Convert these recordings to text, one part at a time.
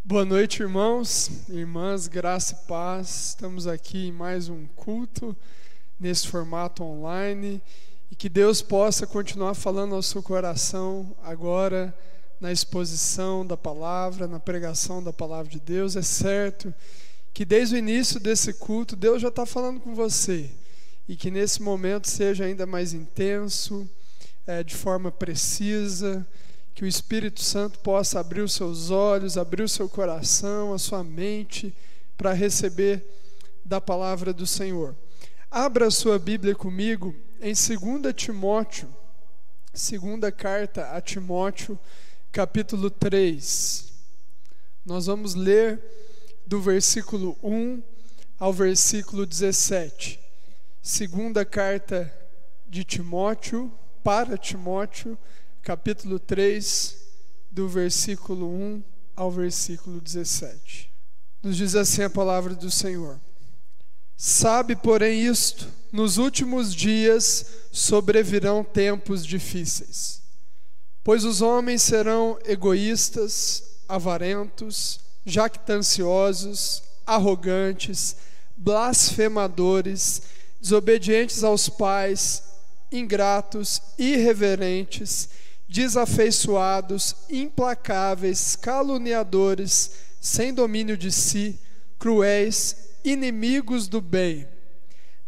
Boa noite, irmãos e irmãs, graça e paz. Estamos aqui em mais um culto, nesse formato online, e que Deus possa continuar falando ao seu coração agora na exposição da palavra, na pregação da palavra de Deus. É certo que desde o início desse culto, Deus já está falando com você, e que nesse momento seja ainda mais intenso, de forma precisa, que o Espírito Santo possa abrir os seus olhos, abrir o seu coração, a sua mente, para receber da palavra do Senhor. Abra a sua Bíblia comigo em 2 Timóteo, segunda carta a Timóteo, capítulo 3. Nós vamos ler do versículo 1 ao versículo 17. Segunda carta de Timóteo, para Timóteo, capítulo 3, do versículo 1 ao versículo 17. Nos diz assim a palavra do Senhor: Sabe, porém, isto: nos últimos dias sobrevirão tempos difíceis, pois os homens serão egoístas, avarentos, jactanciosos, arrogantes, blasfemadores, desobedientes aos pais, ingratos, irreverentes, desafeiçoados, implacáveis, caluniadores, sem domínio de si, cruéis, inimigos do bem,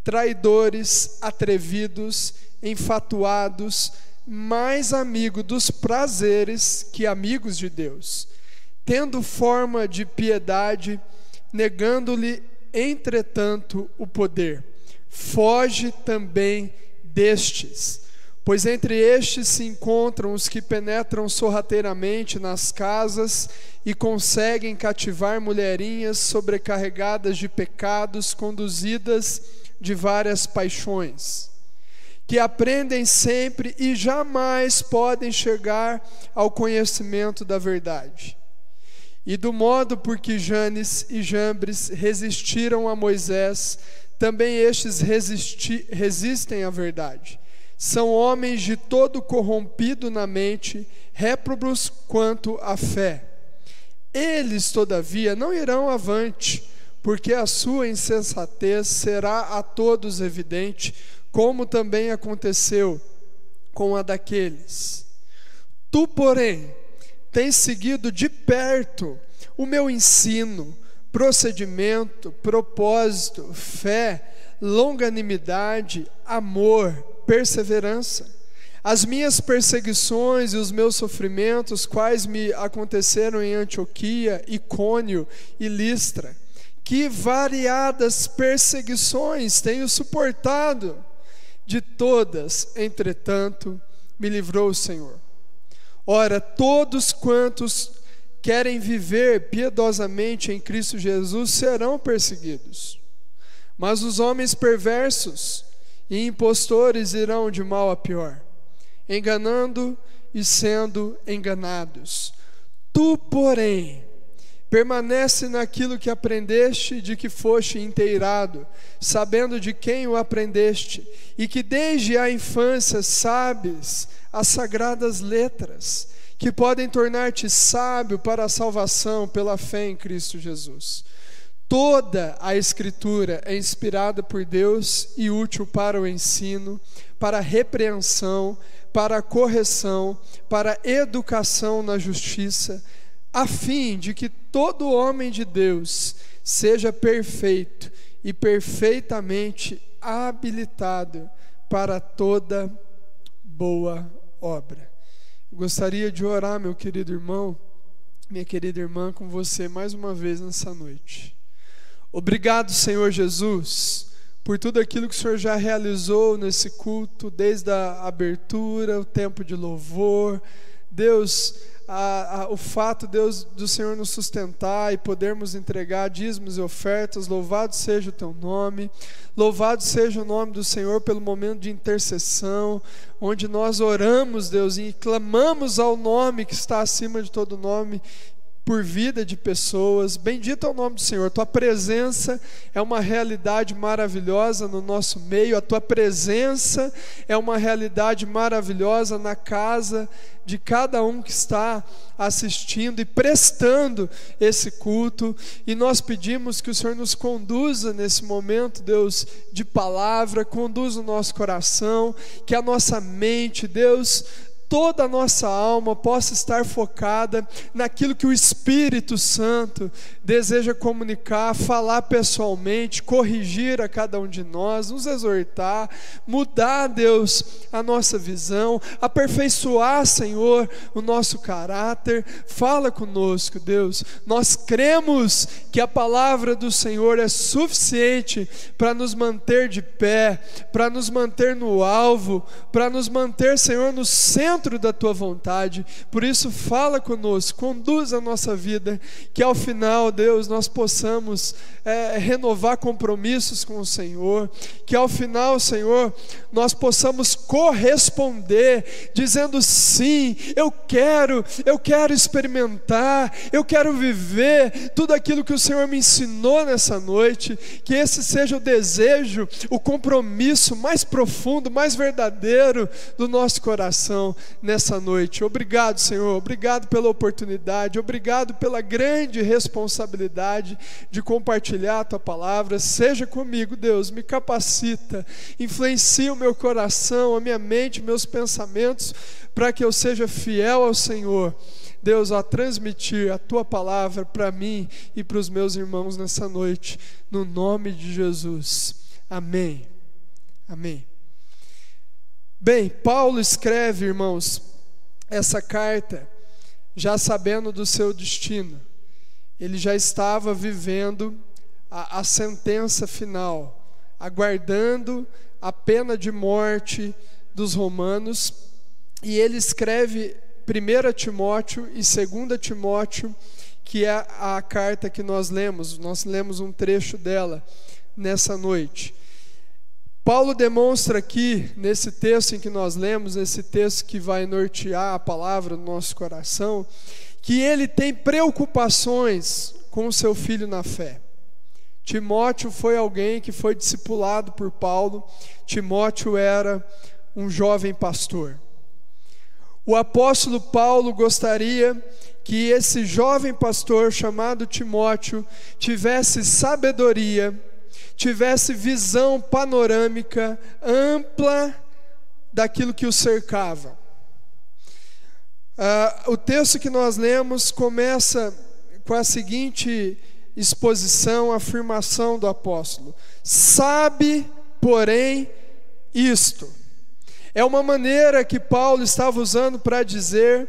traidores, atrevidos, enfatuados, mais amigos dos prazeres que amigos de Deus, tendo forma de piedade, negando-lhe, entretanto, o poder. Foge também destes, pois entre estes se encontram os que penetram sorrateiramente nas casas e conseguem cativar mulherinhas sobrecarregadas de pecados, conduzidas de várias paixões, que aprendem sempre e jamais podem chegar ao conhecimento da verdade. E do modo por que Janes e Jambres resistiram a Moisés, também estes resistem à verdade. São homens de todo corrompido na mente, réprobos quanto à fé. Eles, todavia, não irão avante, porque a sua insensatez será a todos evidente, como também aconteceu com a daqueles. Tu, porém, tens seguido de perto o meu ensino, procedimento, propósito, fé, longanimidade, amor, perseverança, as minhas perseguições e os meus sofrimentos, quais me aconteceram em Antioquia, Icônio e Listra. Que variadas perseguições tenho suportado, de todas, entretanto, me livrou o Senhor. Ora, todos quantos querem viver piedosamente em Cristo Jesus serão perseguidos, mas os homens perversos e impostores irão de mal a pior, enganando e sendo enganados. Tu, porém, permanece naquilo que aprendeste, de que foste inteirado, sabendo de quem o aprendeste, e que desde a infância sabes as sagradas letras, que podem tornar-te sábio para a salvação pela fé em Cristo Jesus. Toda a Escritura é inspirada por Deus e útil para o ensino, para a repreensão, para a correção, para a educação na justiça, a fim de que todo homem de Deus seja perfeito e perfeitamente habilitado para toda boa obra. Gostaria de orar, meu querido irmão, minha querida irmã, com você mais uma vez nessa noite. Obrigado, Senhor Jesus, por tudo aquilo que o Senhor já realizou nesse culto, desde a abertura, o tempo de louvor. Deus, o fato, Deus, do Senhor nos sustentar e podermos entregar dízimos e ofertas. Louvado seja o Teu nome, louvado seja o nome do Senhor pelo momento de intercessão, onde nós oramos, Deus, e clamamos ao nome que está acima de todo nome, por vida de pessoas. Bendito é o nome do Senhor. Tua presença é uma realidade maravilhosa no nosso meio. A tua presença é uma realidade maravilhosa na casa de cada um que está assistindo e prestando esse culto. E nós pedimos que o Senhor nos conduza nesse momento, Deus, de palavra, conduza o nosso coração, que a nossa mente, Deus, toda a nossa alma possa estar focada naquilo que o Espírito Santo deseja comunicar, falar pessoalmente, corrigir a cada um de nós, nos exortar, mudar, Deus, a nossa visão, aperfeiçoar, Senhor, o nosso caráter. Fala conosco, Deus. Nós cremos que a palavra do Senhor é suficiente para nos manter de pé, para nos manter no alvo, para nos manter, Senhor, no centro da tua vontade. Por isso, fala conosco, conduz a nossa vida, que ao final, Deus, nós possamos renovar compromissos com o Senhor, que ao final, Senhor, nós possamos corresponder, dizendo sim, eu quero experimentar, eu quero viver tudo aquilo que o Senhor me ensinou nessa noite. Que esse seja o desejo, o compromisso mais profundo, mais verdadeiro do nosso coração nessa noite. Obrigado, Senhor, obrigado pela oportunidade, obrigado pela grande responsabilidade de compartilhar a tua palavra. Seja comigo, Deus, me capacita, influencia o meu coração, a minha mente, meus pensamentos, para que eu seja fiel ao Senhor, Deus, a transmitir a tua palavra para mim e para os meus irmãos nessa noite, no nome de Jesus. Amém. Amém. Bem, Paulo escreve, irmãos, essa carta já sabendo do seu destino. Ele já estava vivendo a sentença final, aguardando a pena de morte dos romanos, e ele escreve 1 Timóteo e 2 Timóteo, que é a carta que nós lemos um trecho dela nessa noite. Paulo demonstra aqui, nesse texto em que nós lemos, esse texto que vai nortear a palavra no nosso coração, que ele tem preocupações com o seu filho na fé. Timóteo foi alguém que foi discipulado por Paulo. Timóteo era um jovem pastor. O apóstolo Paulo gostaria que esse jovem pastor chamado Timóteo tivesse sabedoria, tivesse visão panorâmica, ampla daquilo que o cercava. O texto que nós lemos começa com a seguinte exposição, afirmação do apóstolo: sabe, porém, isto. É uma maneira que Paulo estava usando para dizer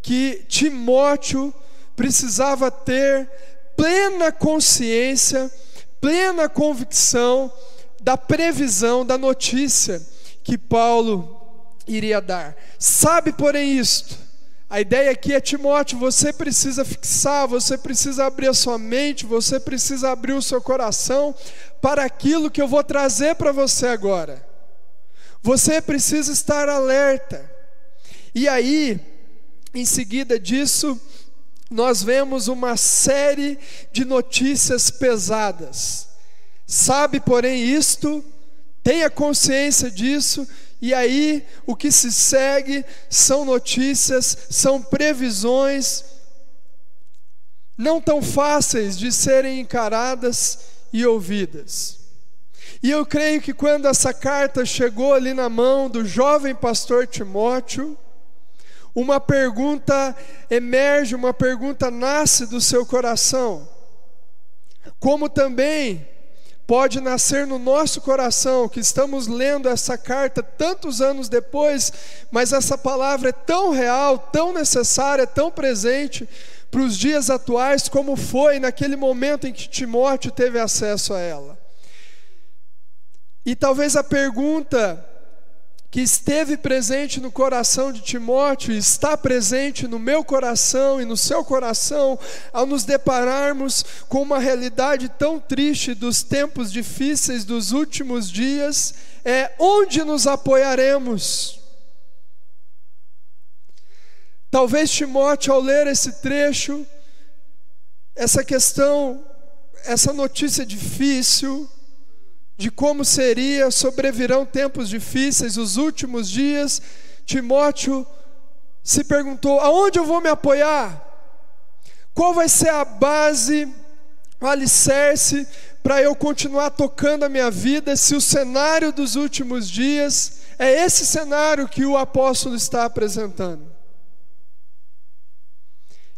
que Timóteo precisava ter plena consciência, plena convicção da previsão, da notícia que Paulo iria dar. Sabe, porém, isto. A ideia aqui é: Timóteo, você precisa fixar, você precisa abrir a sua mente, você precisa abrir o seu coração para aquilo que eu vou trazer para você agora. Você precisa estar alerta. E aí, em seguida disso, nós vemos uma série de notícias pesadas. Sabe, porém, isto, tenha consciência disso. E aí, o que se segue são notícias, são previsões não tão fáceis de serem encaradas e ouvidas. E eu creio que quando essa carta chegou ali na mão do jovem pastor Timóteo, uma pergunta emerge, uma pergunta nasce do seu coração, como também pode nascer no nosso coração, que estamos lendo essa carta tantos anos depois, mas essa palavra é tão real, tão necessária, tão presente para os dias atuais, como foi naquele momento em que Timóteo teve acesso a ela. E talvez a pergunta que esteve presente no coração de Timóteo, está presente no meu coração e no seu coração, ao nos depararmos com uma realidade tão triste dos tempos difíceis dos últimos dias, é: onde nos apoiaremos? Talvez Timóteo, ao ler esse trecho, essa questão, essa notícia difícil, de como seria, sobrevirão tempos difíceis, os últimos dias, Timóteo se perguntou: aonde eu vou me apoiar? Qual vai ser a base, o alicerce para eu continuar tocando a minha vida, se o cenário dos últimos dias é esse cenário que o apóstolo está apresentando?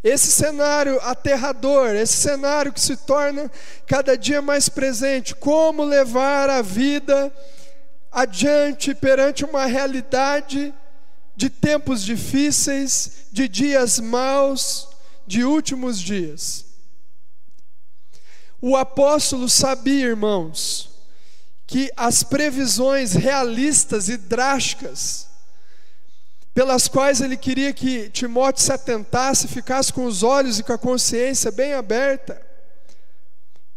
Esse cenário aterrador, esse cenário que se torna cada dia mais presente. Como levar a vida adiante perante uma realidade de tempos difíceis, de dias maus, de últimos dias. O apóstolo sabia, irmãos, que as previsões realistas e drásticas pelas quais ele queria que Timóteo se atentasse, ficasse com os olhos e com a consciência bem aberta,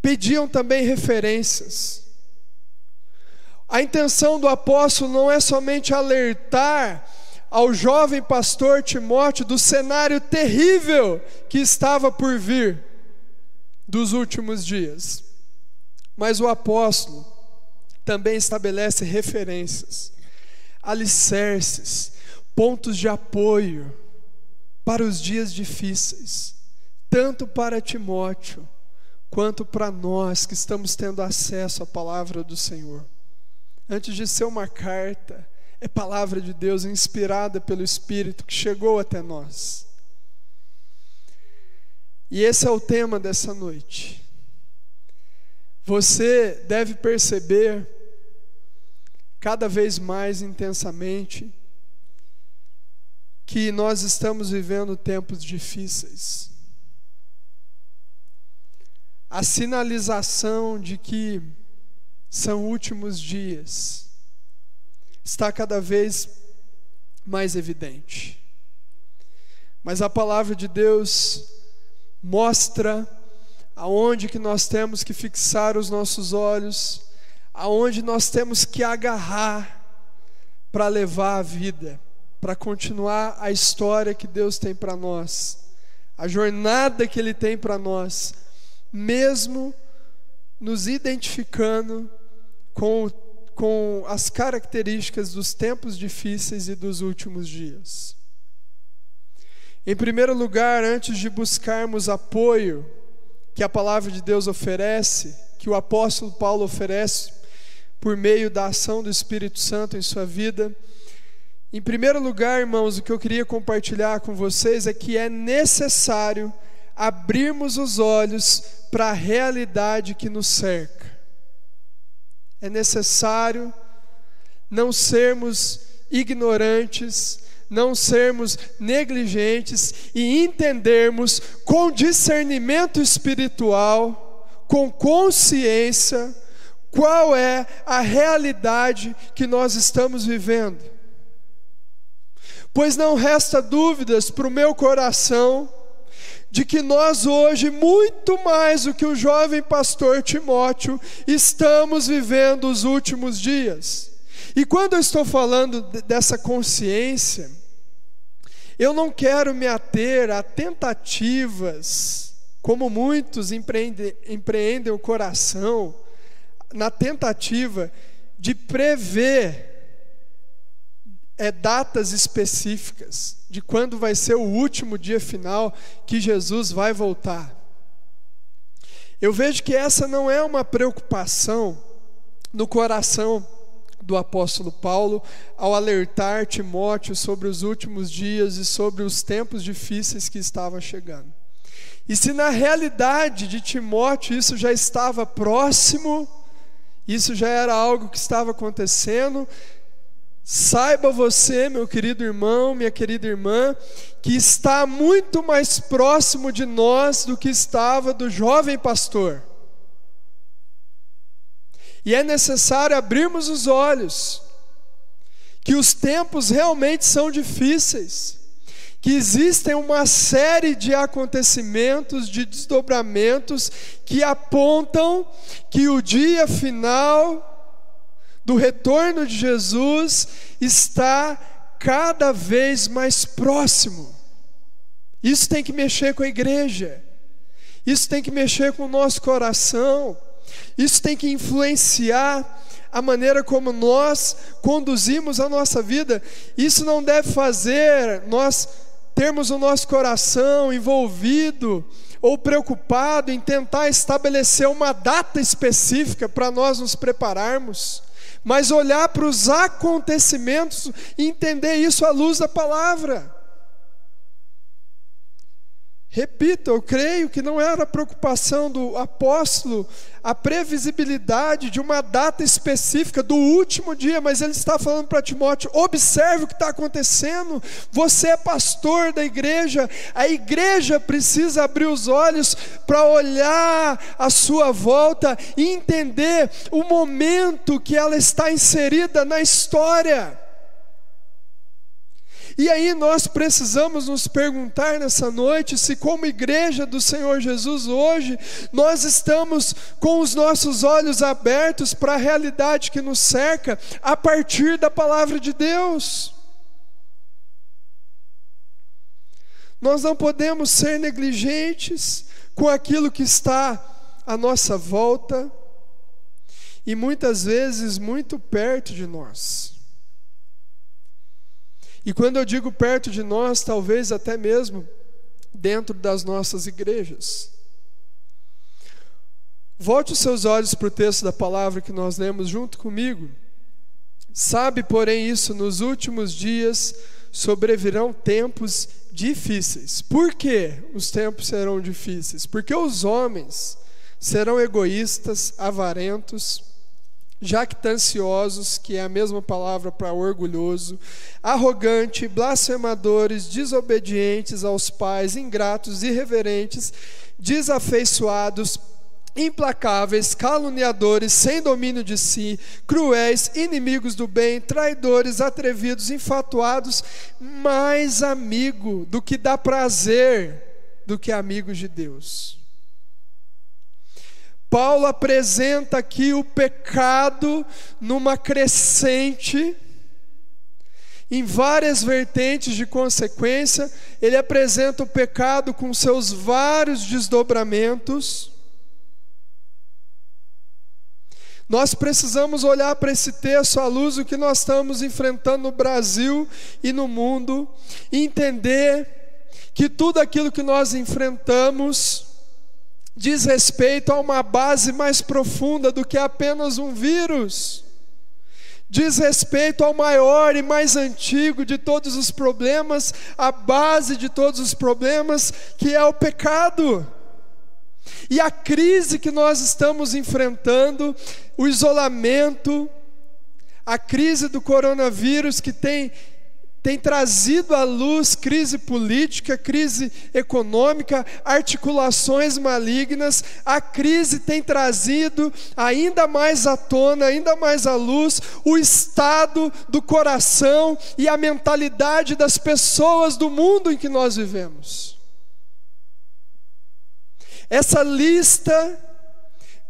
pediam também referências. A intenção do apóstolo não é somente alertar ao jovem pastor Timóteo do cenário terrível que estava por vir dos últimos dias, mas o apóstolo também estabelece referências, alicerces, pontos de apoio para os dias difíceis, tanto para Timóteo quanto para nós que estamos tendo acesso à palavra do Senhor. Antes de ser uma carta, é palavra de Deus inspirada pelo Espírito que chegou até nós. E esse é o tema dessa noite. Você deve perceber cada vez mais intensamente que nós estamos vivendo tempos difíceis. A sinalização de que são últimos dias está cada vez mais evidente. Mas a palavra de Deus mostra aonde que nós temos que fixar os nossos olhos, aonde nós temos que agarrar para levar a vida, para continuar a história que Deus tem para nós, a jornada que Ele tem para nós, mesmo nos identificando com as características dos tempos difíceis e dos últimos dias. Em primeiro lugar, antes de buscarmos apoio que a palavra de Deus oferece, que o apóstolo Paulo oferece por meio da ação do Espírito Santo em sua vida, em primeiro lugar, irmãos, o que eu queria compartilhar com vocês é que é necessário abrirmos os olhos para a realidade que nos cerca. É necessário não sermos ignorantes, não sermos negligentes e entendermos com discernimento espiritual, com consciência, qual é a realidade que nós estamos vivendo. Pois não resta dúvidas para o meu coração de que nós hoje, muito mais do que o jovem pastor Timóteo, estamos vivendo os últimos dias. E quando eu estou falando dessa consciência, eu não quero me ater a tentativas, como muitos empreendem o coração, na tentativa de prever datas específicas de quando vai ser o último dia final que Jesus vai voltar. Eu vejo que essa não é uma preocupação no coração do apóstolo Paulo ao alertar Timóteo sobre os últimos dias e sobre os tempos difíceis que estavam chegando. E se na realidade de Timóteo isso já estava próximo, isso já era algo que estava acontecendo, saiba você, meu querido irmão, minha querida irmã, que está muito mais próximo de nós do que estava do jovem pastor. E é necessário abrirmos os olhos, que os tempos realmente são difíceis, que existem uma série de acontecimentos, de desdobramentos, que apontam que o dia final do retorno de Jesus está cada vez mais próximo. Isso tem que mexer com a igreja. Isso tem que mexer com o nosso coração. Isso tem que influenciar a maneira como nós conduzimos a nossa vida. Isso não deve fazer nós termos o nosso coração envolvido ou preocupado em tentar estabelecer uma data específica para nós nos prepararmos, mas olhar para os acontecimentos e entender isso à luz da palavra. Repito, eu creio que não era a preocupação do apóstolo a previsibilidade de uma data específica do último dia, mas ele está falando para Timóteo: observe o que está acontecendo, você é pastor da igreja, a igreja precisa abrir os olhos para olhar à sua volta e entender o momento que ela está inserida na história. E aí nós precisamos nos perguntar nessa noite se, como igreja do Senhor Jesus hoje, nós estamos com os nossos olhos abertos para a realidade que nos cerca a partir da palavra de Deus. Nós não podemos ser negligentes com aquilo que está à nossa volta e muitas vezes muito perto de nós. E quando eu digo perto de nós, talvez até mesmo dentro das nossas igrejas. Volte os seus olhos para o texto da palavra que nós lemos junto comigo. Sabe, porém, isso: nos últimos dias sobrevirão tempos difíceis. Por que os tempos serão difíceis? Porque os homens serão egoístas, avarentos, jactanciosos, que é a mesma palavra para orgulhoso, arrogante, blasfemadores, desobedientes aos pais, ingratos, irreverentes, desafeiçoados, implacáveis, caluniadores, sem domínio de si, cruéis, inimigos do bem, traidores, atrevidos, infatuados, mais amigo do que dá prazer do que amigos de Deus. Paulo apresenta aqui o pecado numa crescente, em várias vertentes de consequência. Ele apresenta o pecado com seus vários desdobramentos. Nós precisamos olhar para esse texto à luz do que nós estamos enfrentando no Brasil e no mundo, e entender que tudo aquilo que nós enfrentamos diz respeito a uma base mais profunda do que apenas um vírus. Diz respeito ao maior e mais antigo de todos os problemas, a base de todos os problemas, que é o pecado. E a crise que nós estamos enfrentando, o isolamento, a crise do coronavírus que tem trazido à luz crise política, crise econômica, articulações malignas. A crise tem trazido ainda mais à tona, ainda mais à luz, o estado do coração e a mentalidade das pessoas do mundo em que nós vivemos. Essa lista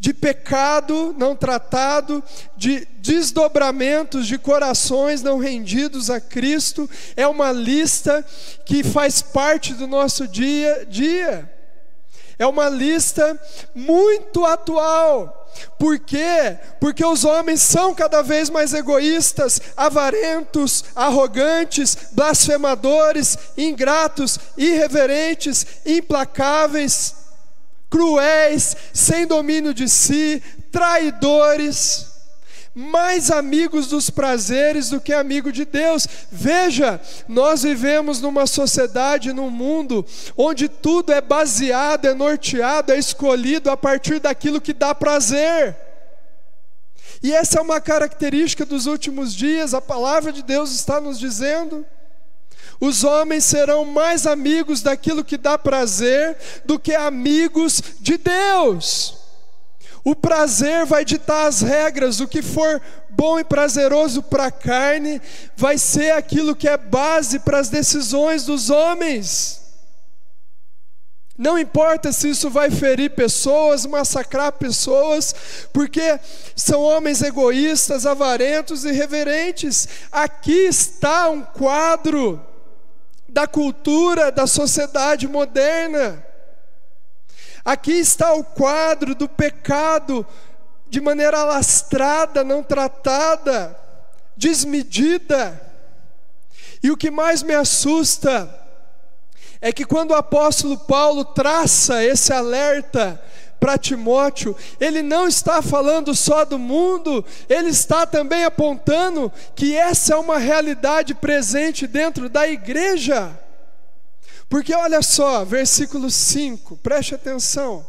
de pecado não tratado, de desdobramentos de corações não rendidos a Cristo, é uma lista que faz parte do nosso dia a dia. É uma lista muito atual. Por quê? Porque os homens são cada vez mais egoístas, avarentos, arrogantes, blasfemadores, ingratos, irreverentes, implacáveis, cruéis, sem domínio de si, traidores, mais amigos dos prazeres do que amigo de Deus. Veja, nós vivemos numa sociedade, num mundo onde tudo é baseado, é norteado, é escolhido a partir daquilo que dá prazer. E essa é uma característica dos últimos dias. A palavra de Deus está nos dizendo: os homens serão mais amigos daquilo que dá prazer do que amigos de Deus. O prazer vai ditar as regras. O que for bom e prazeroso para a carne vai ser aquilo que é base para as decisões dos homens. Não importa se isso vai ferir pessoas, massacrar pessoas, porque são homens egoístas, avarentos e irreverentes. Aqui está um quadro da cultura da sociedade moderna. Aqui está o quadro do pecado de maneira alastrada, não tratada, desmedida. E o que mais me assusta é que quando o apóstolo Paulo traça esse alerta para Timóteo, ele não está falando só do mundo, ele está também apontando que essa é uma realidade presente dentro da igreja. Porque olha só, versículo 5, preste atenção,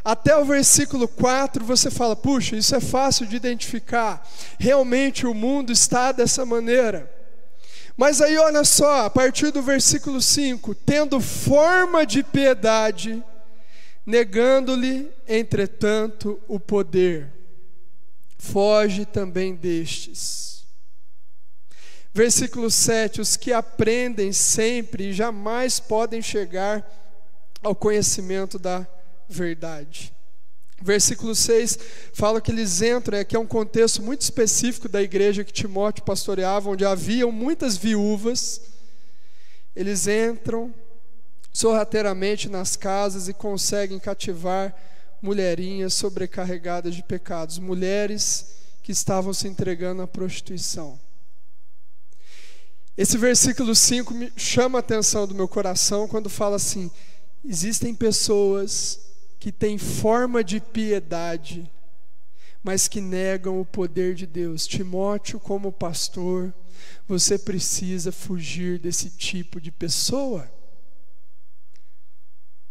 até o versículo 4 você fala, puxa, isso é fácil de identificar, realmente o mundo está dessa maneira. Mas aí olha só, a partir do versículo 5, tendo forma de piedade, negando-lhe, entretanto, o poder, foge também destes. Versículo 7, os que aprendem sempre e jamais podem chegar ao conhecimento da verdade. Versículo 6 fala que eles entram, aqui é um contexto muito específico da igreja que Timóteo pastoreava, onde haviam muitas viúvas. Eles entram sorrateiramente nas casas e conseguem cativar mulherinhas sobrecarregadas de pecados, mulheres que estavam se entregando à prostituição. Esse versículo 5 me chama a atenção do meu coração quando fala assim, existem pessoas que têm forma de piedade, mas que negam o poder de Deus. Timóteo, como pastor, você precisa fugir desse tipo de pessoa.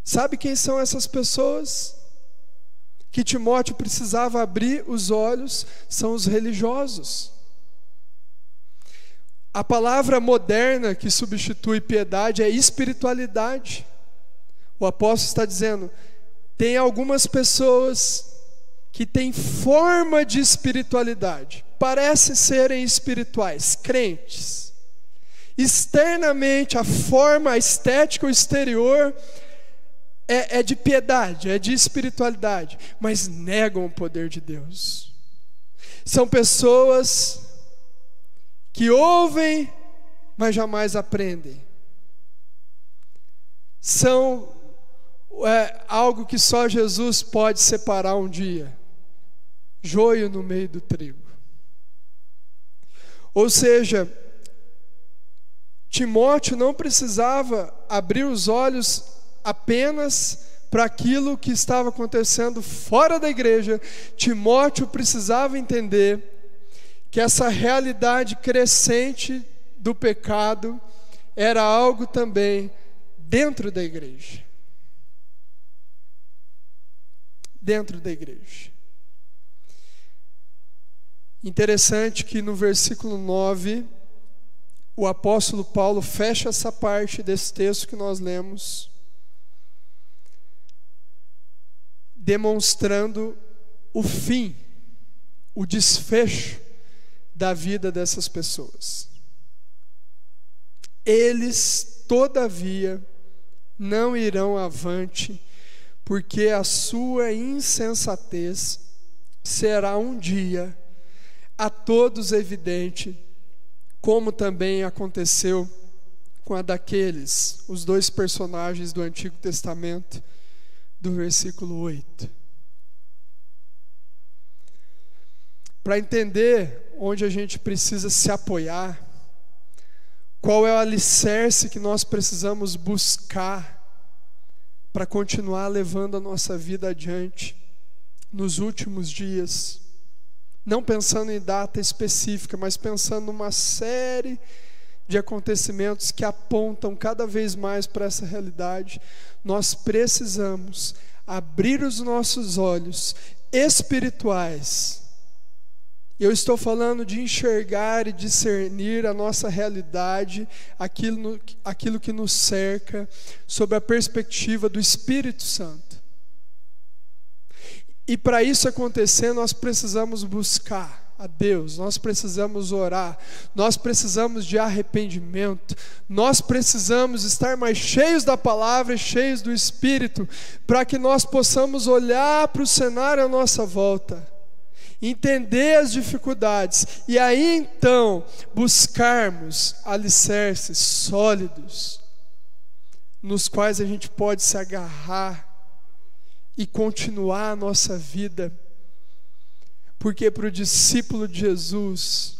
Sabe quem são essas pessoas? Que Timóteo precisava abrir os olhos, são os religiosos. A palavra moderna que substitui piedade é espiritualidade. O apóstolo está dizendo, tem algumas pessoas que têm forma de espiritualidade, parecem serem espirituais, crentes. Externamente, a forma, a estética, o exterior é de piedade, é de espiritualidade, mas negam o poder de Deus. São pessoas que ouvem, mas jamais aprendem. São algo que só Jesus pode separar um dia, joio no meio do trigo. Ou seja, Timóteo não precisava abrir os olhos apenas para aquilo que estava acontecendo fora da igreja. Timóteo precisava entender que essa realidade crescente do pecado era algo também dentro da igreja. Dentro da igreja. Interessante que no versículo 9, o apóstolo Paulo fecha essa parte desse texto que nós lemos, demonstrando o fim, o desfecho da vida dessas pessoas. Eles, todavia, não irão avante, porque a sua insensatez será um dia a todos evidente, como também aconteceu com a daqueles, os dois personagens do Antigo Testamento, do versículo 8. Para entender onde a gente precisa se apoiar, qual é o alicerce que nós precisamos buscar para continuar levando a nossa vida adiante nos últimos dias, não pensando em data específica, mas pensando numa série de acontecimentos que apontam cada vez mais para essa realidade. Nós precisamos abrir os nossos olhos espirituais. Eu estou falando de enxergar e discernir a nossa realidade, aquilo que nos cerca, sob a perspectiva do Espírito Santo. E para isso acontecer, nós precisamos buscar a Deus, nós precisamos orar, nós precisamos de arrependimento, nós precisamos estar mais cheios da palavra e cheios do Espírito, para que nós possamos olhar para o cenário à nossa volta, entender as dificuldades e aí então buscarmos alicerces sólidos nos quais a gente pode se agarrar e continuar a nossa vida. Porque para o discípulo de Jesus,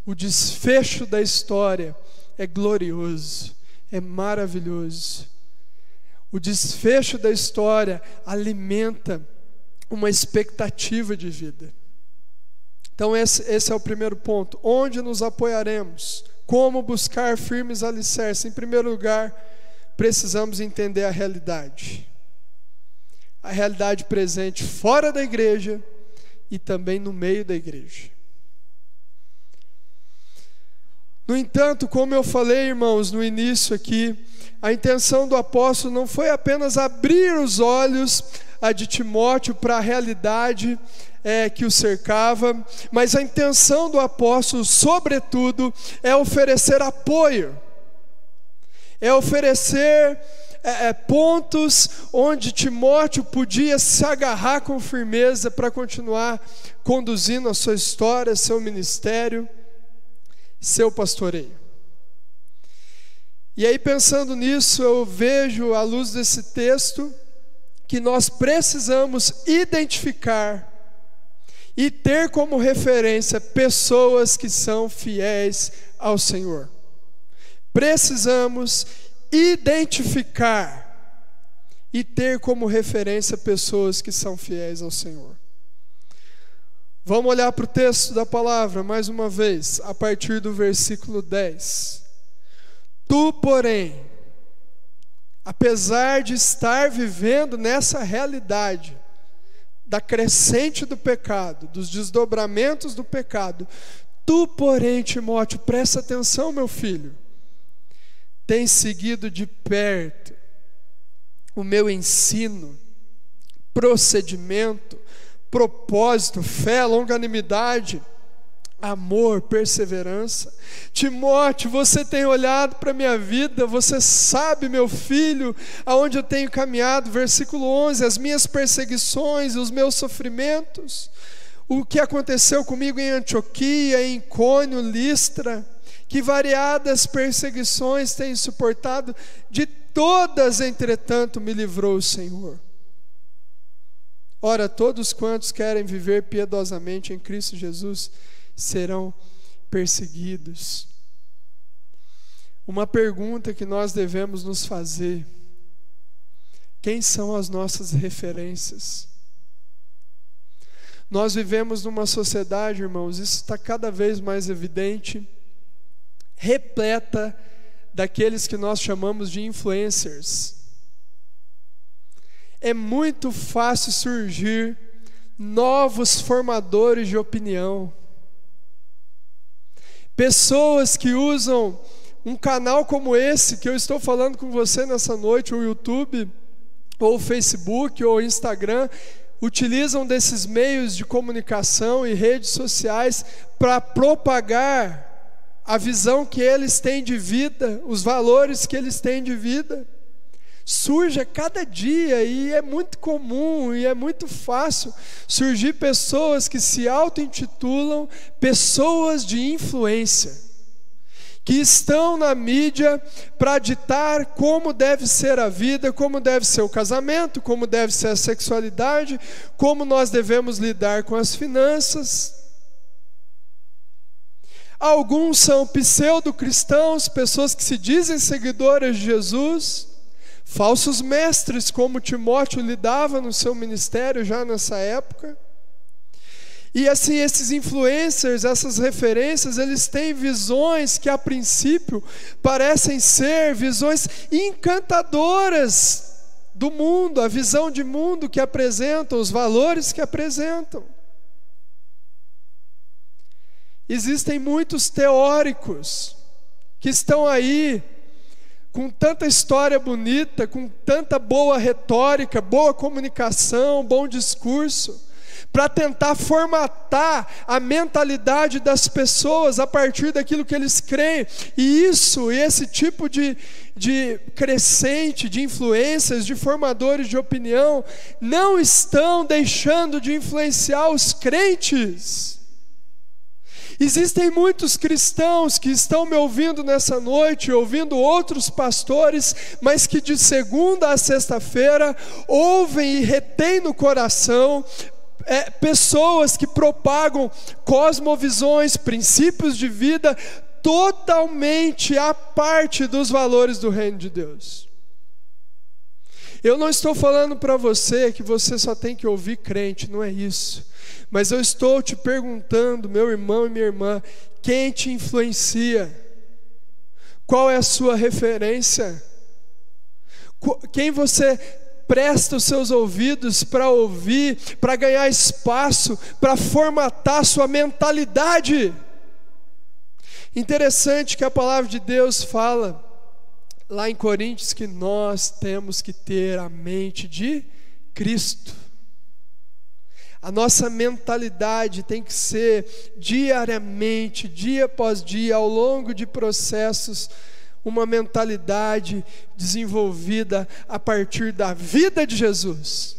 o desfecho da história é glorioso, é maravilhoso. O desfecho da história alimenta uma expectativa de vida. Então esse é o primeiro ponto. Onde nos apoiaremos? Como buscar firmes alicerces? Em primeiro lugar, precisamos entender a realidade. A realidade presente fora da igreja e também no meio da igreja. No entanto, como eu falei, irmãos, no início aqui, a intenção do apóstolo não foi apenas abrir os olhos de Timóteo para a realidade que o cercava, mas a intenção do apóstolo, sobretudo, é oferecer apoio, é oferecer pontos onde Timóteo podia se agarrar com firmeza para continuar conduzindo a sua história, seu ministério, seu pastoreio. E aí, pensando nisso, eu vejo, à luz desse texto, que nós precisamos identificar e ter como referência pessoas que são fiéis ao Senhor. Precisamos identificar e ter como referência pessoas que são fiéis ao Senhor. Vamos olhar para o texto da palavra mais uma vez, a partir do versículo 10. Tu, porém, apesar de estar vivendo nessa realidade da crescente do pecado, dos desdobramentos do pecado, tu, porém, Timóteo, presta atenção, meu filho, tens seguido de perto o meu ensino, procedimento, propósito, fé, longanimidade, amor, perseverança. Timóteo, você tem olhado para a minha vida, você sabe, meu filho, aonde eu tenho caminhado. Versículo 11, as minhas perseguições, os meus sofrimentos, o que aconteceu comigo em Antioquia, em Icônio, Listra, que variadas perseguições tenho suportado, de todas, entretanto, me livrou o Senhor. Ora, todos quantos querem viver piedosamente em Cristo Jesus serão perseguidos. Uma pergunta que nós devemos nos fazer: quem são as nossas referências? Nós vivemos numa sociedade, irmãos, isso está cada vez mais evidente, repleta daqueles que nós chamamos de influencers. É muito fácil surgir novos formadores de opinião. Pessoas que usam um canal como esse, que eu estou falando com você nessa noite, o YouTube, ou o Facebook, ou o Instagram, utilizam desses meios de comunicação e redes sociais para propagar a visão que eles têm de vida, os valores que eles têm de vida. Surge a cada dia, e é muito comum e é muito fácil surgir pessoas que se auto-intitulam pessoas de influência, que estão na mídia para ditar como deve ser a vida, como deve ser o casamento, como deve ser a sexualidade, como nós devemos lidar com as finanças. Alguns são pseudo-cristãos, pessoas que se dizem seguidoras de Jesus, falsos mestres, como Timóteo lidava no seu ministério já nessa época. E assim, esses influencers, essas referências, eles têm visões que a princípio parecem ser visões encantadoras do mundo, a visão de mundo que apresentam, os valores que apresentam. Existem muitos teóricos que estão aí com tanta história bonita, com tanta boa retórica, boa comunicação, bom discurso, para tentar formatar a mentalidade das pessoas a partir daquilo que eles creem. E esse tipo de crescente, de influências, de formadores de opinião, não estão deixando de influenciar os crentes. Existem muitos cristãos que estão me ouvindo nessa noite, ouvindo outros pastores, mas que de segunda a sexta-feira ouvem e retêm no coração pessoas que propagam cosmovisões, princípios de vida totalmente à parte dos valores do reino de Deus. Eu não estou falando para você que você só tem que ouvir crente, não é isso. Mas eu estou te perguntando, meu irmão e minha irmã, quem te influencia? Qual é a sua referência? Quem você presta os seus ouvidos para ouvir, para ganhar espaço, para formatar sua mentalidade? Interessante que a palavra de Deus fala lá em Coríntios que nós temos que ter a mente de Cristo. A nossa mentalidade tem que ser diariamente, dia após dia, ao longo de processos, uma mentalidade desenvolvida a partir da vida de Jesus.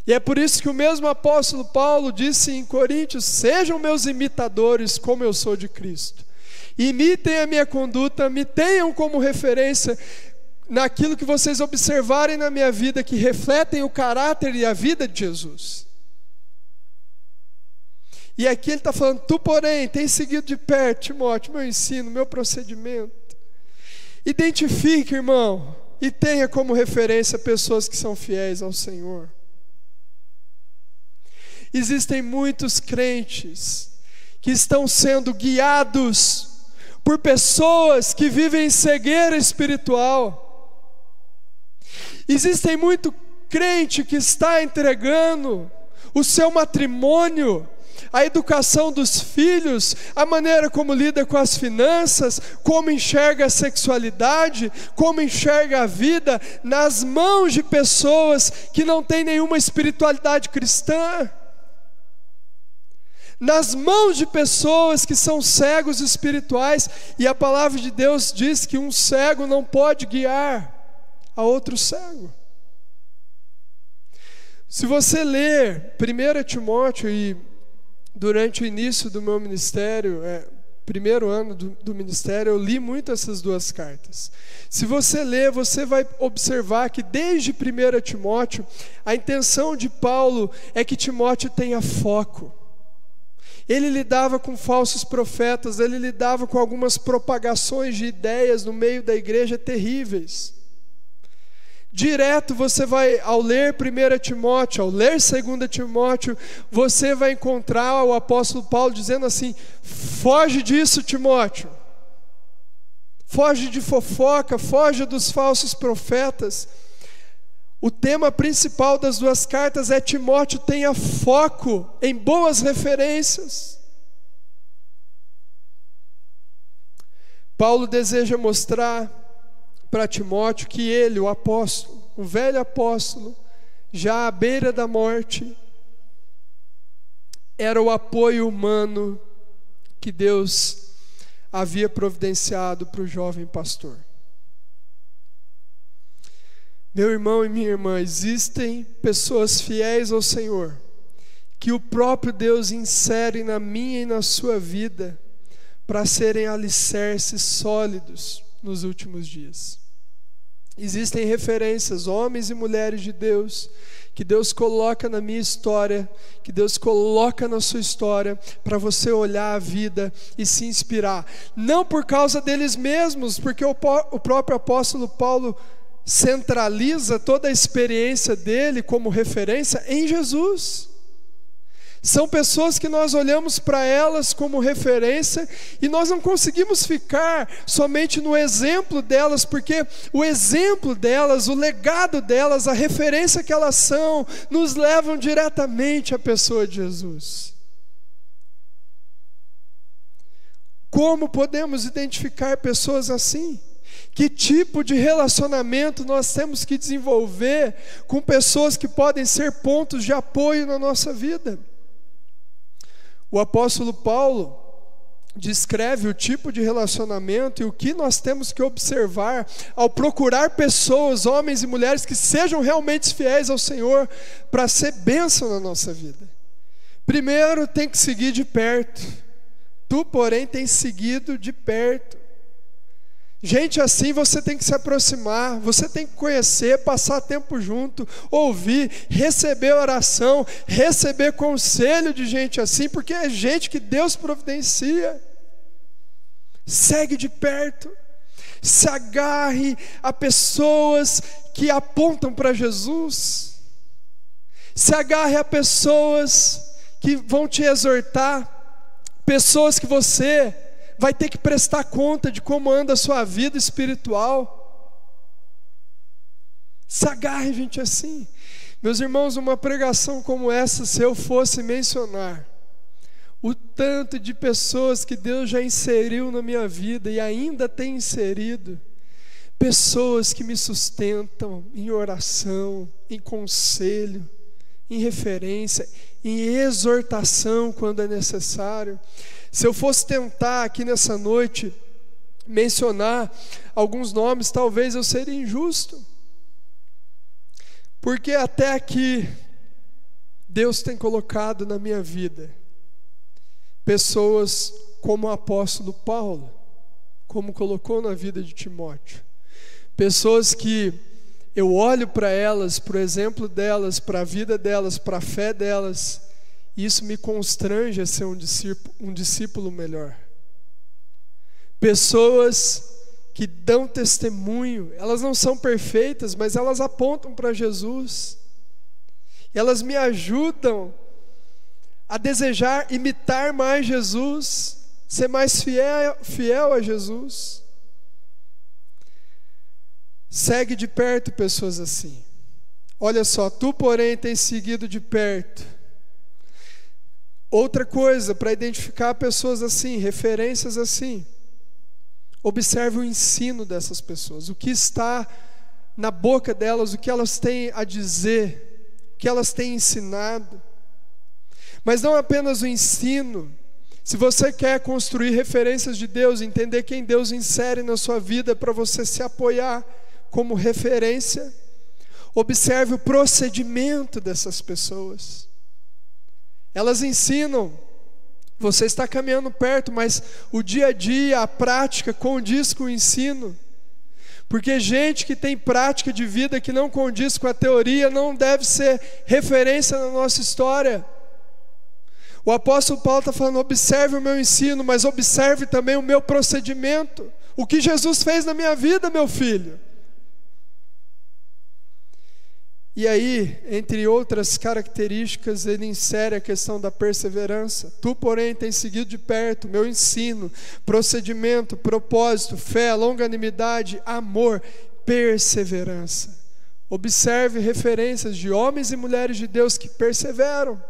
E é por isso que o mesmo apóstolo Paulo disse em Coríntios: sejam meus imitadores como eu sou de Cristo. Imitem a minha conduta, me tenham como referência naquilo que vocês observarem na minha vida, que refletem o caráter e a vida de Jesus. E aqui ele está falando: tu, porém, tem seguido de perto, Timóteo, meu ensino, meu procedimento. Identifique, irmão, e tenha como referência pessoas que são fiéis ao Senhor. Existem muitos crentes que estão sendo guiados por pessoas que vivem em cegueira espiritual. Existem muito crente que está entregando o seu matrimônio, a educação dos filhos, a maneira como lida com as finanças, como enxerga a sexualidade, como enxerga a vida, nas mãos de pessoas que não têm nenhuma espiritualidade cristã, nas mãos de pessoas que são cegos espirituais. E a palavra de Deus diz que um cego não pode guiar a outro cego. Se você ler 1 Timóteo, e durante o início do meu ministério, primeiro ano do ministério, eu li muito essas duas cartas. Se você ler, você vai observar que desde 1 Timóteo, a intenção de Paulo é que Timóteo tenha foco. Ele lidava com falsos profetas, ele lidava com algumas propagações de ideias no meio da igreja terríveis. Direto você vai, ao ler 1 Timóteo, ao ler 2 Timóteo, você vai encontrar o apóstolo Paulo dizendo assim: foge disso, Timóteo. Foge de fofoca, foge dos falsos profetas. O tema principal das duas cartas é: Timóteo, tenha foco em boas referências. Paulo deseja mostrar para Timóteo que ele, o apóstolo, o velho apóstolo, já à beira da morte, era o apoio humano que Deus havia providenciado para o jovem pastor. Meu irmão e minha irmã, existem pessoas fiéis ao Senhor, que o próprio Deus insere na minha e na sua vida, para serem alicerces sólidos nos últimos dias. Existem referências, homens e mulheres de Deus, que Deus coloca na minha história, que Deus coloca na sua história, para você olhar a vida e se inspirar. Não por causa deles mesmos, porque o próprio apóstolo Paulo centraliza toda a experiência dele como referência em Jesus. São pessoas que nós olhamos para elas como referência e nós não conseguimos ficar somente no exemplo delas, porque o exemplo delas, o legado delas, a referência que elas são, nos levam diretamente à pessoa de Jesus. Como podemos identificar pessoas assim? Que tipo de relacionamento nós temos que desenvolver com pessoas que podem ser pontos de apoio na nossa vida? O apóstolo Paulo descreve o tipo de relacionamento e o que nós temos que observar ao procurar pessoas, homens e mulheres, que sejam realmente fiéis ao Senhor para ser bênção na nossa vida. Primeiro, tem que seguir de perto. Tu, porém, tens seguido de perto. Gente assim você tem que se aproximar, você tem que conhecer, passar tempo junto, ouvir, receber oração, receber conselho de gente assim, porque é gente que Deus providencia. Segue de perto, se agarre a pessoas que apontam para Jesus, se agarre a pessoas que vão te exortar, pessoas que você vai ter que prestar conta de como anda a sua vida espiritual. Se agarre, gente, assim. Meus irmãos, uma pregação como essa, se eu fosse mencionar o tanto de pessoas que Deus já inseriu na minha vida e ainda tem inserido, pessoas que me sustentam em oração, em conselho, em referência, em exortação quando é necessário. Se eu fosse tentar aqui nessa noite mencionar alguns nomes, talvez eu seria injusto, porque até aqui Deus tem colocado na minha vida pessoas como o apóstolo Paulo, como colocou na vida de Timóteo, pessoas que eu olho para elas, para o exemplo delas, para a vida delas, para a fé delas, e isso me constrange a ser um discípulo melhor. Pessoas que dão testemunho, elas não são perfeitas, mas elas apontam para Jesus, e elas me ajudam a desejar imitar mais Jesus, ser mais fiel a Jesus. Segue de perto pessoas assim. Olha só, tu, porém, tens seguido de perto. Outra coisa para identificar pessoas assim, referências assim. Observe o ensino dessas pessoas, o que está na boca delas, o que elas têm a dizer, o que elas têm ensinado. Mas não apenas o ensino. Se você quer construir referências de Deus, entender quem Deus insere na sua vida para você se apoiar como referência, observe o procedimento dessas pessoas. Elas ensinam, você está caminhando perto, mas o dia a dia, a prática condiz com o ensino. Porque gente que tem prática de vida que não condiz com a teoria não deve ser referência na nossa história. O apóstolo Paulo está falando, observe o meu ensino, mas observe também o meu procedimento. O que Jesus fez na minha vida, meu filho. E aí, entre outras características, ele insere a questão da perseverança. Tu, porém, tens seguido de perto meu ensino, procedimento, propósito, fé, longanimidade, amor, perseverança. Observe referências de homens e mulheres de Deus que perseveram,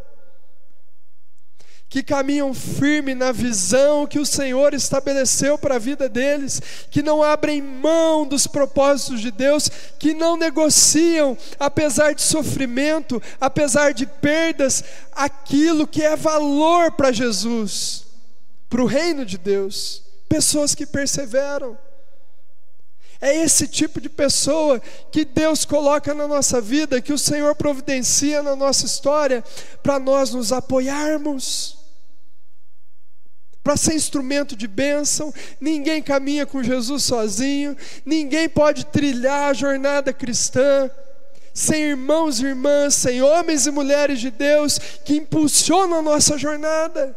que caminham firme na visão que o Senhor estabeleceu para a vida deles, que não abrem mão dos propósitos de Deus, que não negociam, apesar de sofrimento, apesar de perdas, aquilo que é valor para Jesus, para o reino de Deus. Pessoas que perseveram. É esse tipo de pessoa que Deus coloca na nossa vida, que o Senhor providencia na nossa história, para nós nos apoiarmos, para ser instrumento de bênção. Ninguém caminha com Jesus sozinho, ninguém pode trilhar a jornada cristã sem irmãos e irmãs, sem homens e mulheres de Deus que impulsionam a nossa jornada,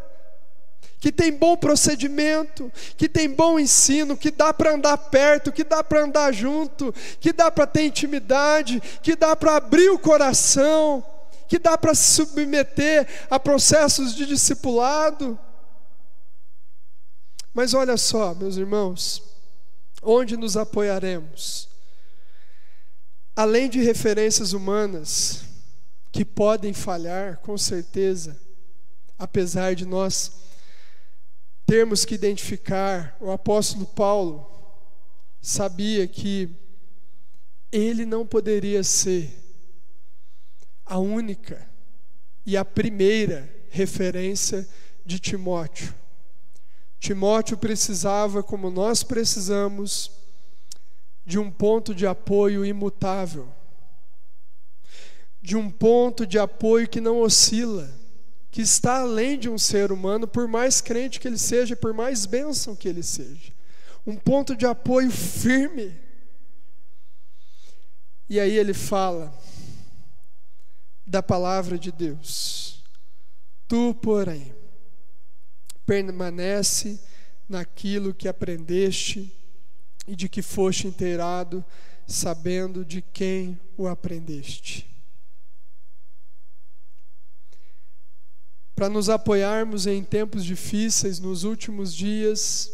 que tem bom procedimento, que tem bom ensino, que dá para andar perto, que dá para andar junto, que dá para ter intimidade, que dá para abrir o coração, que dá para se submeter a processos de discipulado. Mas olha só, meus irmãos, onde nos apoiaremos? Além de referências humanas, que podem falhar, com certeza, apesar de nós termos que identificar, o apóstolo Paulo sabia que ele não poderia ser a única e a primeira referência de Timóteo. Timóteo precisava, como nós precisamos, de um ponto de apoio imutável, de um ponto de apoio que não oscila, que está além de um ser humano, por mais crente que ele seja, por mais bênção que ele seja. Um ponto de apoio firme. E aí ele fala da palavra de Deus. Tu, porém, permanece naquilo que aprendeste e de que foste inteirado, sabendo de quem o aprendeste. Para nos apoiarmos em tempos difíceis, nos últimos dias,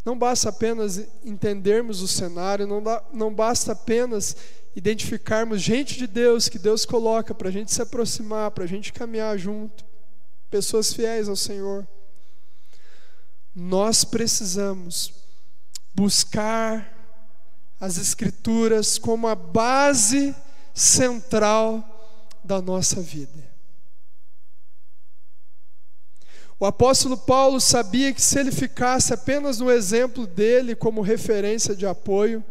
não basta apenas entendermos o cenário, não basta apenas identificarmos gente de Deus que Deus coloca para a gente se aproximar, para a gente caminhar junto, pessoas fiéis ao Senhor. Nós precisamos buscar as Escrituras como a base central da nossa vida. O apóstolo Paulo sabia que se ele ficasse apenas no exemplo dele como referência de apoio,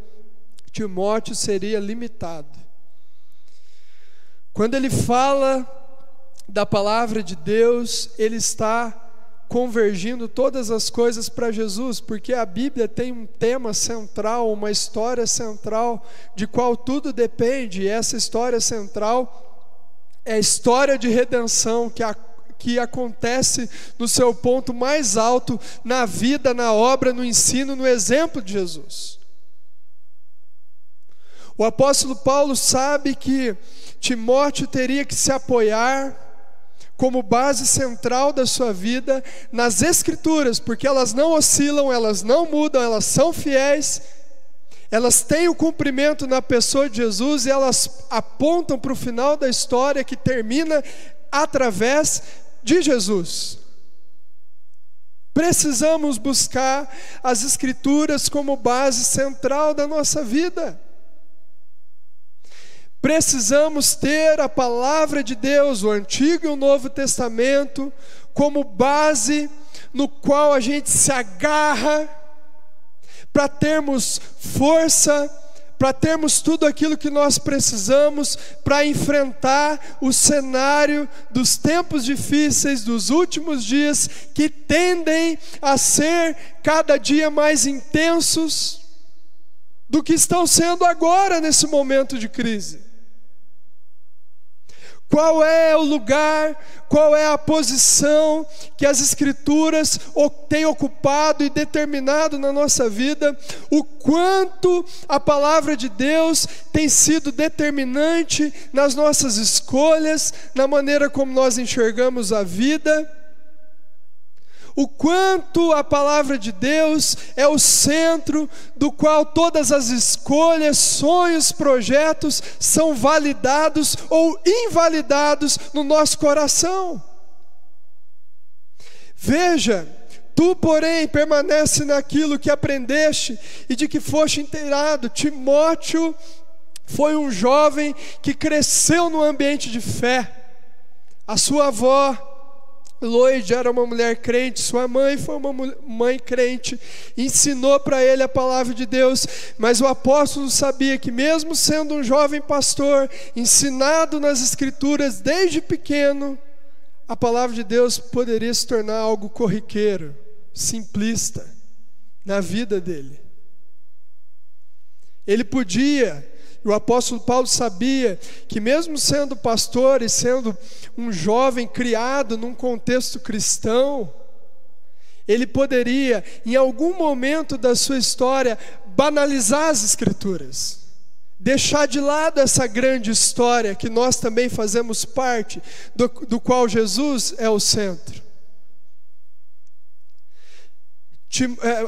Timóteo seria limitado. Quando ele fala da palavra de Deus, ele está convergindo todas as coisas para Jesus, porque a Bíblia tem um tema central, uma história central, de qual tudo depende, e essa história central é a história de redenção que acontece no seu ponto mais alto, na vida, na obra, no ensino, no exemplo de Jesus. O apóstolo Paulo sabe que Timóteo teria que se apoiar como base central da sua vida nas Escrituras, porque elas não oscilam, elas não mudam, elas são fiéis, elas têm o cumprimento na pessoa de Jesus e elas apontam para o final da história que termina através de Jesus. Precisamos buscar as Escrituras como base central da nossa vida. Precisamos ter a palavra de Deus, o Antigo e o Novo Testamento, como base no qual a gente se agarra para termos força, para termos tudo aquilo que nós precisamos para enfrentar o cenário dos tempos difíceis, dos últimos dias, que tendem a ser cada dia mais intensos do que estão sendo agora nesse momento de crise. Qual é o lugar, qual é a posição que as Escrituras têm ocupado e determinado na nossa vida? O quanto a palavra de Deus tem sido determinante nas nossas escolhas, na maneira como nós enxergamos a vida? O quanto a palavra de Deus é o centro do qual todas as escolhas, sonhos, projetos são validados ou invalidados no nosso coração. Veja, tu, porém, permanece naquilo que aprendeste e de que foste inteirado. Timóteo foi um jovem que cresceu no ambiente de fé. A sua avó Loide era uma mulher crente, sua mãe foi uma mãe crente, ensinou para ele a palavra de Deus, mas o apóstolo sabia que mesmo sendo um jovem pastor, ensinado nas Escrituras desde pequeno, a palavra de Deus poderia se tornar algo corriqueiro, simplista, na vida dele. Ele podia, o apóstolo Paulo sabia que mesmo sendo pastor e sendo um jovem criado num contexto cristão, ele poderia, em algum momento da sua história, banalizar as Escrituras, deixar de lado essa grande história que nós também fazemos parte, do qual Jesus é o centro.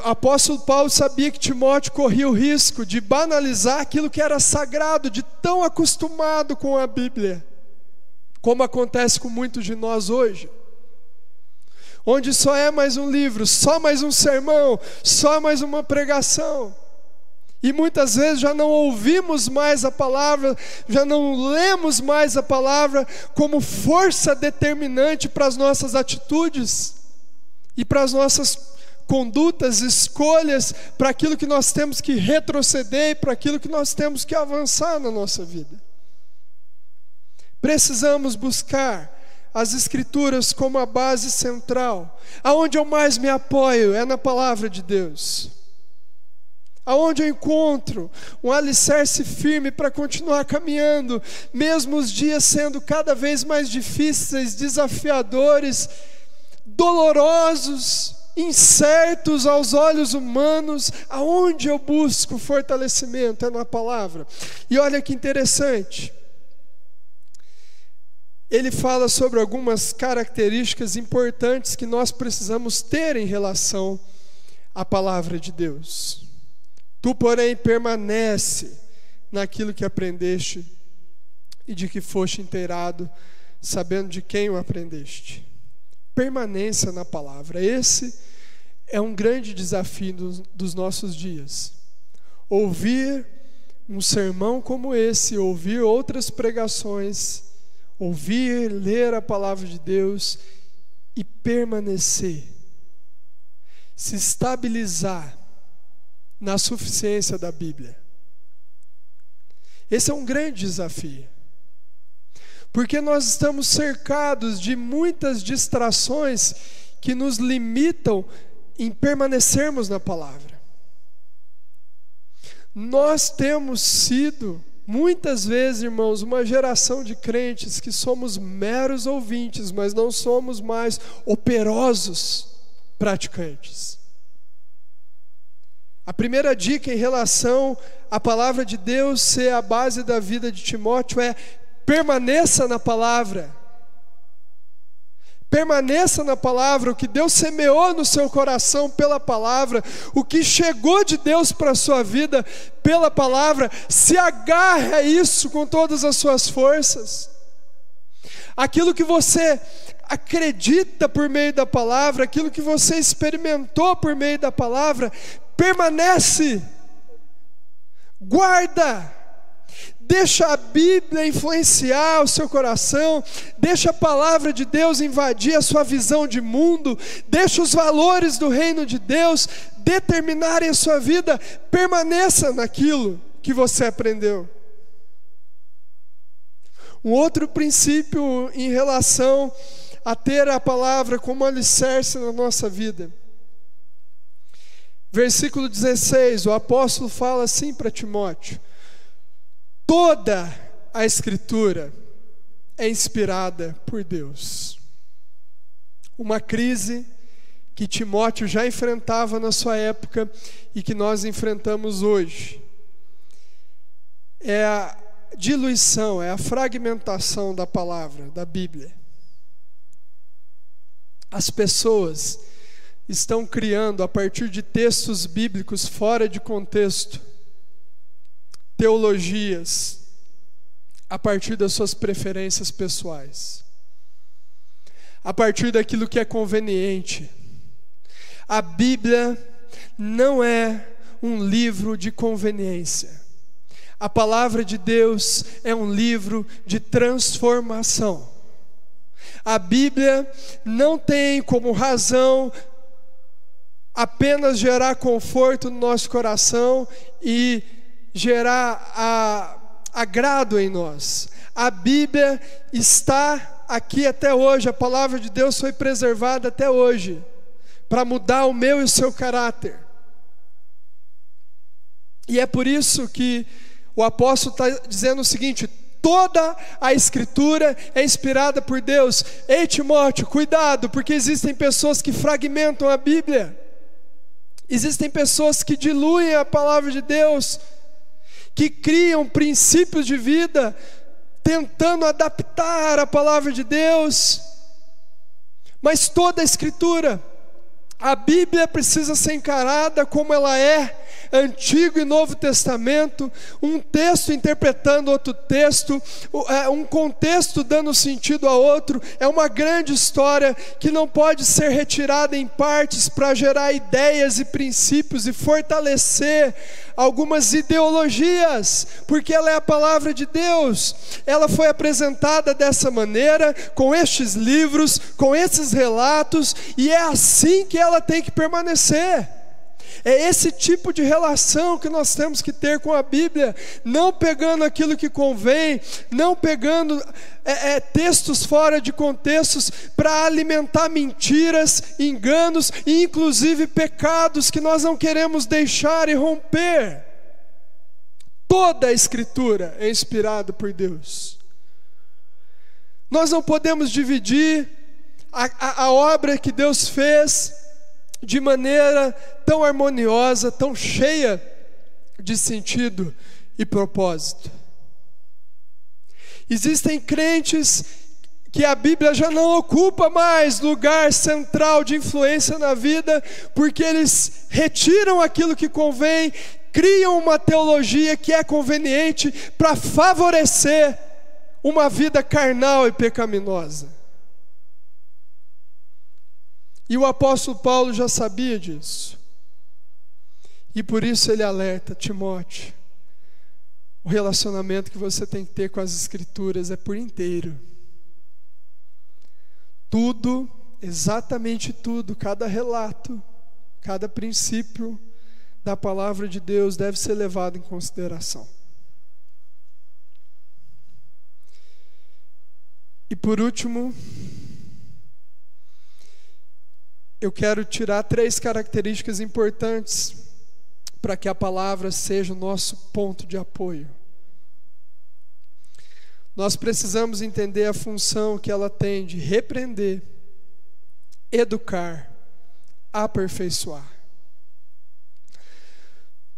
O apóstolo Paulo sabia que Timóteo corria o risco de banalizar aquilo que era sagrado, de tão acostumado com a Bíblia, como acontece com muitos de nós hoje, onde só é mais um livro, só mais um sermão, só mais uma pregação, e muitas vezes já não ouvimos mais a palavra, já não lemos mais a palavra como força determinante para as nossas atitudes e para as nossas condutas, escolhas, para aquilo que nós temos que retroceder e para aquilo que nós temos que avançar na nossa vida. Precisamos buscar as Escrituras como a base central. Aonde eu mais me apoio é na palavra de Deus. Aonde eu encontro um alicerce firme para continuar caminhando, mesmo os dias sendo cada vez mais difíceis, desafiadores, dolorosos, incertos aos olhos humanos. Aonde eu busco fortalecimento é na palavra. E olha que interessante, ele fala sobre algumas características importantes que nós precisamos ter em relação à palavra de Deus. Tu, porém, permanece naquilo que aprendeste e de que foste inteirado, sabendo de quem o aprendeste. Permaneça na palavra. Esse é um grande desafio dos nossos dias. Ouvir um sermão como esse, ouvir outras pregações, ouvir, ler a palavra de Deus e permanecer, se estabilizar na suficiência da Bíblia. Esse é um grande desafio, porque nós estamos cercados de muitas distrações que nos limitam em permanecermos na palavra. Nós temos sido, muitas vezes, irmãos, uma geração de crentes que somos meros ouvintes, mas não somos mais operosos praticantes. A primeira dica em relação à palavra de Deus ser a base da vida de Timóteo é: permaneça na palavra. Permaneça na palavra. O que Deus semeou no seu coração pela palavra, o que chegou de Deus para a sua vida pela palavra, se agarre a isso com todas as suas forças. Aquilo que você acredita por meio da palavra, aquilo que você experimentou por meio da palavra, permanece, guarda, deixa a Bíblia influenciar o seu coração, deixa a palavra de Deus invadir a sua visão de mundo, deixa os valores do reino de Deus determinarem a sua vida. Permaneça naquilo que você aprendeu. Um outro princípio em relação a ter a palavra como alicerce na nossa vida. Versículo 16, o apóstolo fala assim para Timóteo: toda a Escritura é inspirada por Deus. Uma crise que Timóteo já enfrentava na sua época e que nós enfrentamos hoje é a diluição, é a fragmentação da palavra, da Bíblia. As pessoas estão criando, a partir de textos bíblicos fora de contexto, teologias a partir das suas preferências pessoais, a partir daquilo que é conveniente. A Bíblia não é um livro de conveniência. A palavra de Deus é um livro de transformação. A Bíblia não tem como razão apenas gerar conforto no nosso coração e gerar agrado em nós. A Bíblia está aqui até hoje, a palavra de Deus foi preservada até hoje, para mudar o meu e o seu caráter. E é por isso que o apóstolo está dizendo o seguinte: toda a Escritura é inspirada por Deus. Ei, Timóteo, cuidado, porque existem pessoas que fragmentam a Bíblia. Existem pessoas que diluem a palavra de Deus, que criam princípios de vida, tentando adaptar a palavra de Deus. Mas toda a Escritura, a Bíblia precisa ser encarada como ela é, Antigo e Novo Testamento, um texto interpretando outro texto, um contexto dando sentido a outro. É uma grande história que não pode ser retirada em partes para gerar ideias e princípios e fortalecer algumas ideologias, porque ela é a palavra de Deus. Ela foi apresentada dessa maneira, com estes livros, com esses relatos, e é assim que ela tem que permanecer. É esse tipo de relação que nós temos que ter com a Bíblia, não pegando aquilo que convém, não pegando textos fora de contextos para alimentar mentiras, enganos e inclusive pecados que nós não queremos deixar e romper. Toda a Escritura é inspirada por Deus. Nós não podemos dividir a obra que Deus fez de maneira tão harmoniosa, tão cheia de sentido e propósito. Existem crentes que a Bíblia já não ocupa mais lugar central de influência na vida, porque eles retiram aquilo que convém, criam uma teologia que é conveniente para favorecer uma vida carnal e pecaminosa. E o apóstolo Paulo já sabia disso. E por isso ele alerta: Timóteo, o relacionamento que você tem que ter com as Escrituras é por inteiro. Tudo, exatamente tudo, cada relato, cada princípio da palavra de Deus deve ser levado em consideração. E por último, eu quero tirar 3 características importantes para que a palavra seja o nosso ponto de apoio. Nós precisamos entender a função que ela tem de repreender, educar, aperfeiçoar.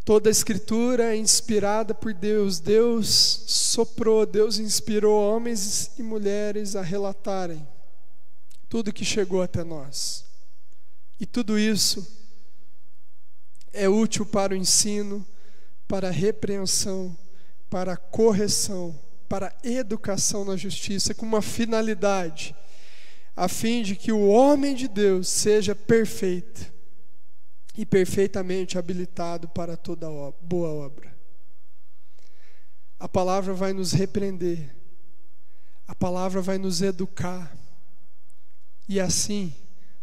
Toda a Escritura é inspirada por Deus. Deus soprou, Deus inspirou homens e mulheres a relatarem tudo que chegou até nós. E tudo isso é útil para o ensino, para a repreensão, para a correção, para a educação na justiça, com uma finalidade, a fim de que o homem de Deus seja perfeito e perfeitamente habilitado para toda boa obra. A palavra vai nos repreender, a palavra vai nos educar, e assim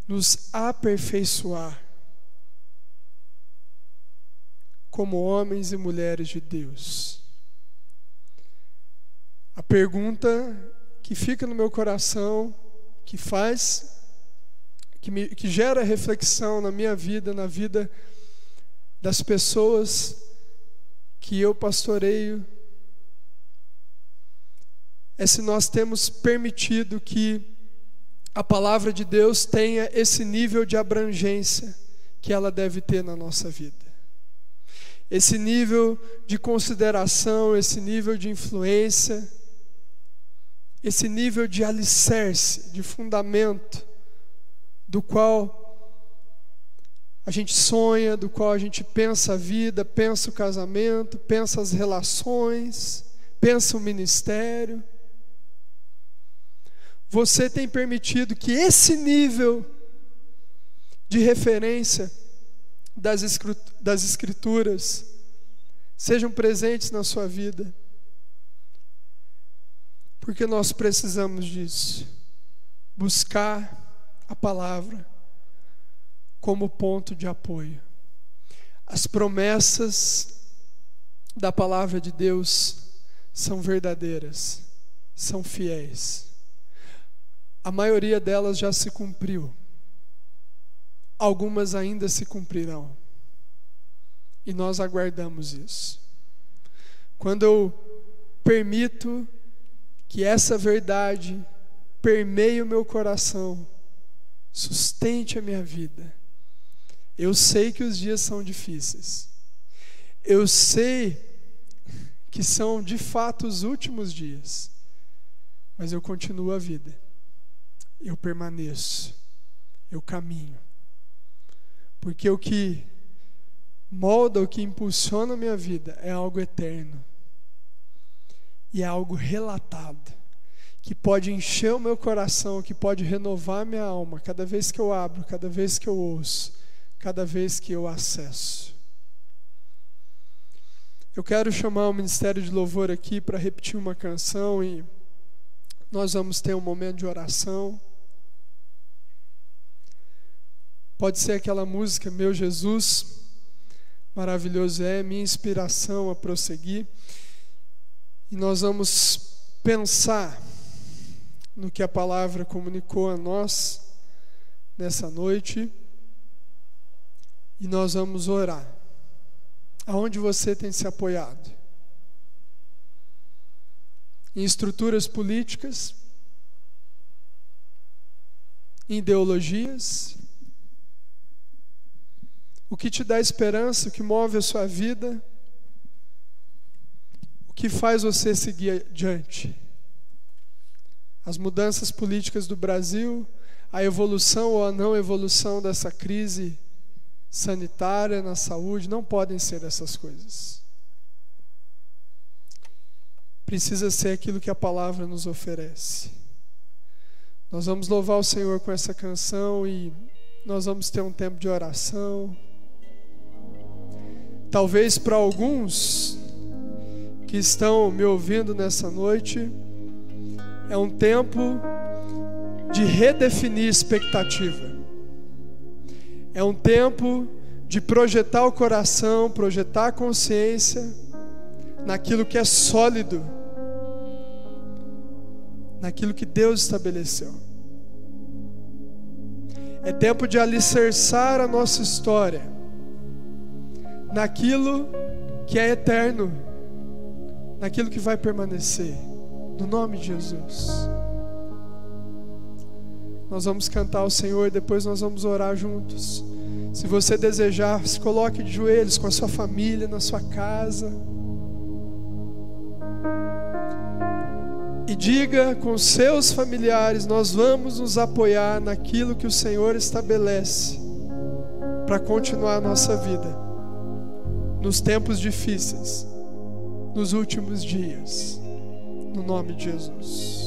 nos aperfeiçoar como homens e mulheres de Deus. A pergunta que fica no meu coração, que gera reflexão na minha vida, na vida das pessoas que eu pastoreio, é se nós temos permitido que a palavra de Deus tenha esse nível de abrangência que ela deve ter na nossa vida. Esse nível de consideração, esse nível de influência, esse nível de alicerce, de fundamento, do qual a gente sonha, do qual a gente pensa a vida, pensa o casamento, pensa as relações, pensa o ministério. Você tem permitido que esse nível de referência das Escrituras sejam presentes na sua vida? Porque nós precisamos disso. Buscar a palavra como ponto de apoio. As promessas da palavra de Deus são verdadeiras, são fiéis. A maioria delas já se cumpriu. Algumas ainda se cumprirão. E nós aguardamos isso. Quando eu permito que essa verdade permeie o meu coração, sustente a minha vida, eu sei que os dias são difíceis. Eu sei que são de fato os últimos dias. Mas eu continuo a vida. Eu permaneço, eu caminho, porque o que molda, o que impulsiona a minha vida é algo eterno, e é algo relatado, que pode encher o meu coração, que pode renovar minha alma, cada vez que eu abro, cada vez que eu ouço, cada vez que eu acesso. Eu quero chamar o Ministério de Louvor aqui para repetir uma canção, e nós vamos ter um momento de oração. Pode ser aquela música, Meu Jesus, maravilhoso é, minha inspiração a prosseguir. E nós vamos pensar no que a palavra comunicou a nós nessa noite. E nós vamos orar. Aonde você tem se apoiado? Em estruturas políticas? Em ideologias? O que te dá esperança, o que move a sua vida? O que faz você seguir adiante? As mudanças políticas do Brasil, a evolução ou a não evolução dessa crise sanitária, na saúde, não podem ser essas coisas. Precisa ser aquilo que a palavra nos oferece. Nós vamos louvar o Senhor com essa canção e nós vamos ter um tempo de oração. Talvez para alguns que estão me ouvindo nessa noite, é um tempo de redefinir expectativa. É um tempo de projetar o coração, projetar a consciência naquilo que é sólido, naquilo que Deus estabeleceu. É tempo de alicerçar a nossa história naquilo que é eterno, naquilo que vai permanecer, no nome de Jesus. Nós vamos cantar ao Senhor e depois nós vamos orar juntos. Se você desejar, se coloque de joelhos com a sua família, na sua casa. E diga com seus familiares: nós vamos nos apoiar naquilo que o Senhor estabelece para continuar a nossa vida nos tempos difíceis, nos últimos dias, no nome de Jesus.